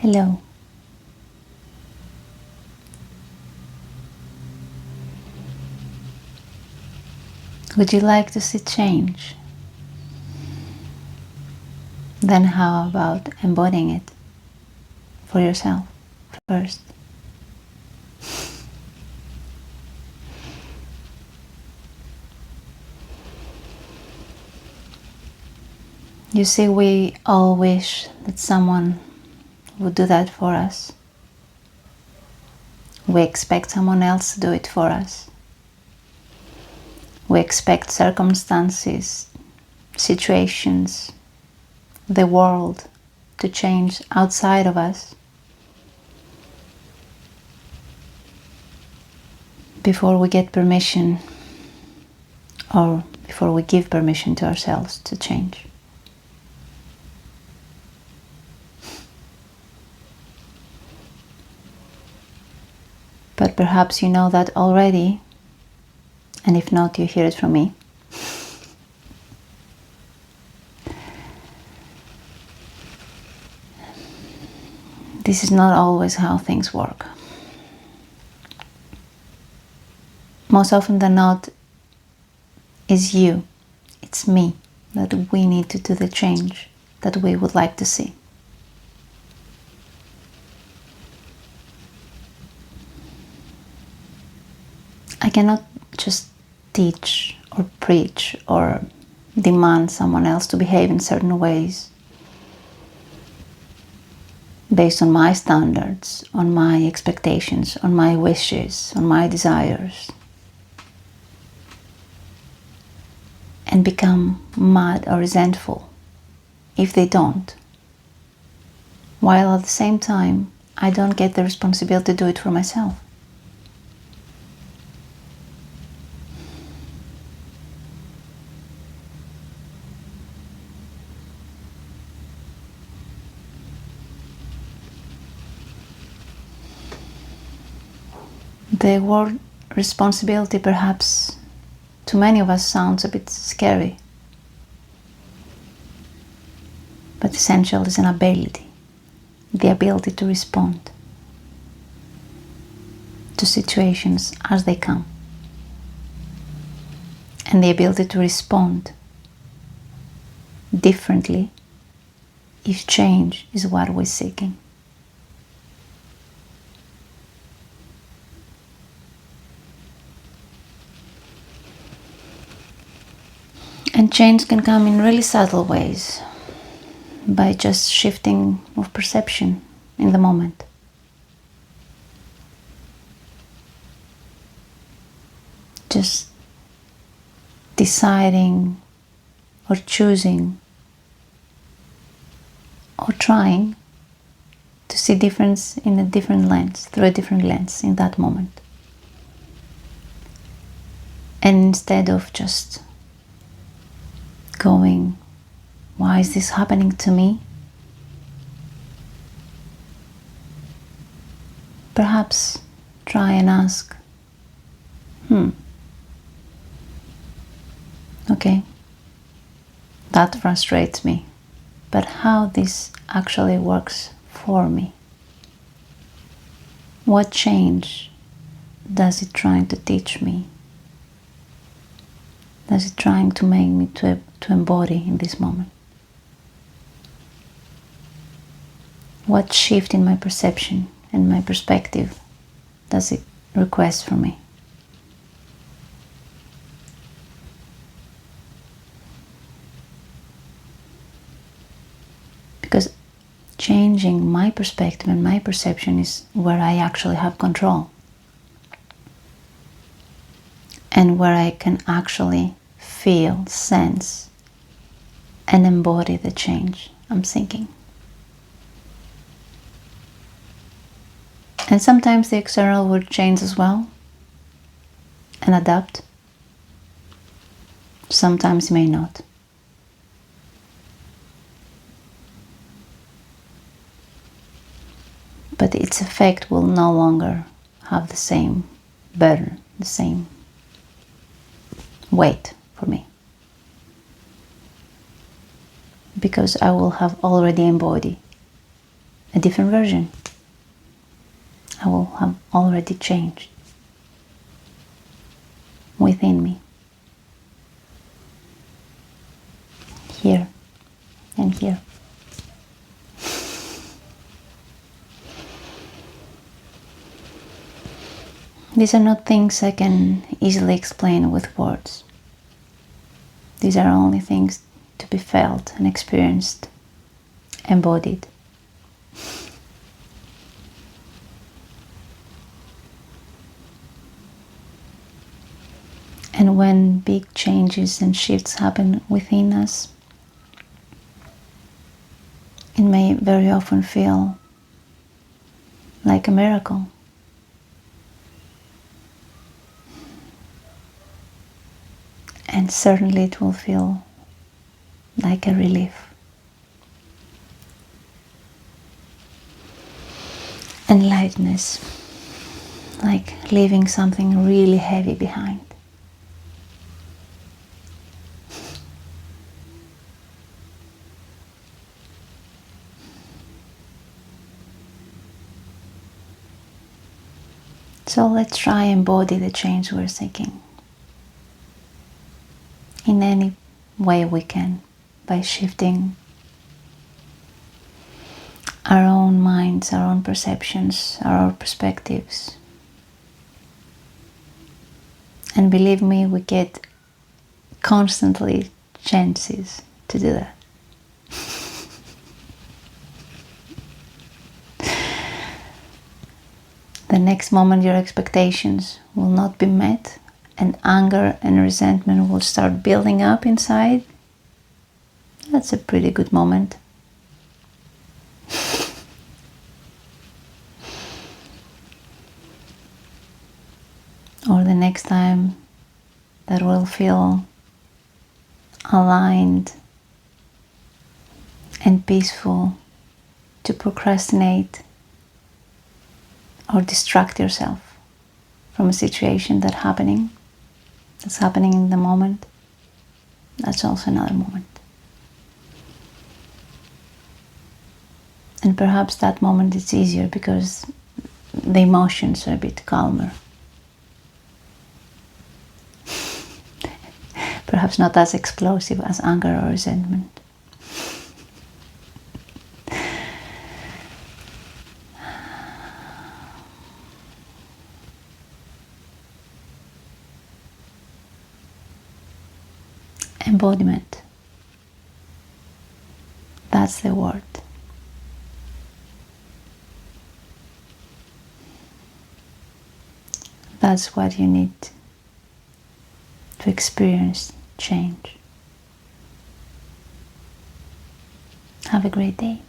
Hello. Would you like to see change? Then how about embodying it for yourself first? You see, we all wish that someone would do that for us. We expect someone else to do it for us. We expect circumstances, situations, the world to change outside of us before we get permission, or before we give permission to ourselves to change. But perhaps you know that already, and if not, you hear it from me. This is not always how things work. Most often than not, it's you, it's me, that we need to do the change that we would like to see. I cannot just teach or preach or demand someone else to behave in certain ways based on my standards, on my expectations, on my wishes, on my desires, and become mad or resentful if they don't, while at the same time I don't get the responsibility to do it for myself. The word responsibility perhaps to many of us sounds a bit scary, but essential is an ability, the ability to respond to situations as they come, and the ability to respond differently if change is what we're seeking. And change can come in really subtle ways, by just shifting of perception in the moment. Just deciding or choosing or trying to see difference in a different lens, through a different lens in that moment. And instead of just going, why is this happening to me? Perhaps try and ask, okay, that frustrates me, but how this actually works for me? What change does it trying to teach me? Does it trying to make me to embody in this moment? What shift in my perception and my perspective does it request from me? Because changing my perspective and my perception is where I actually have control, and where I can actually feel, sense, and embody the change I'm seeking. And sometimes the external will change as well and adapt. Sometimes it may not. But its effect will no longer have the same burden, the same weight for me. Because I will have already embodied a different version. I will have already changed within me, here and here. These are not things I can easily explain with words. These are only things to be felt and experienced, embodied. And when big changes and shifts happen within us, it may very often feel like a miracle. And certainly it will feel like a relief. And lightness, like leaving something really heavy behind. So let's try and embody the change we're seeking in any way we can, by shifting our own minds, our own perceptions, our perspectives. And believe me, we get constantly chances to do that. The next moment your expectations will not be met, and anger and resentment will start building up inside. That's a pretty good moment. Or the next time that we'll feel aligned and peaceful to procrastinate or distract yourself from a situation that's happening in the moment. That's also another moment. And perhaps that moment is easier because the emotions are a bit calmer. Perhaps not as explosive as anger or resentment. Embodiment. That's the word. That's what you need to experience change. Have a great day.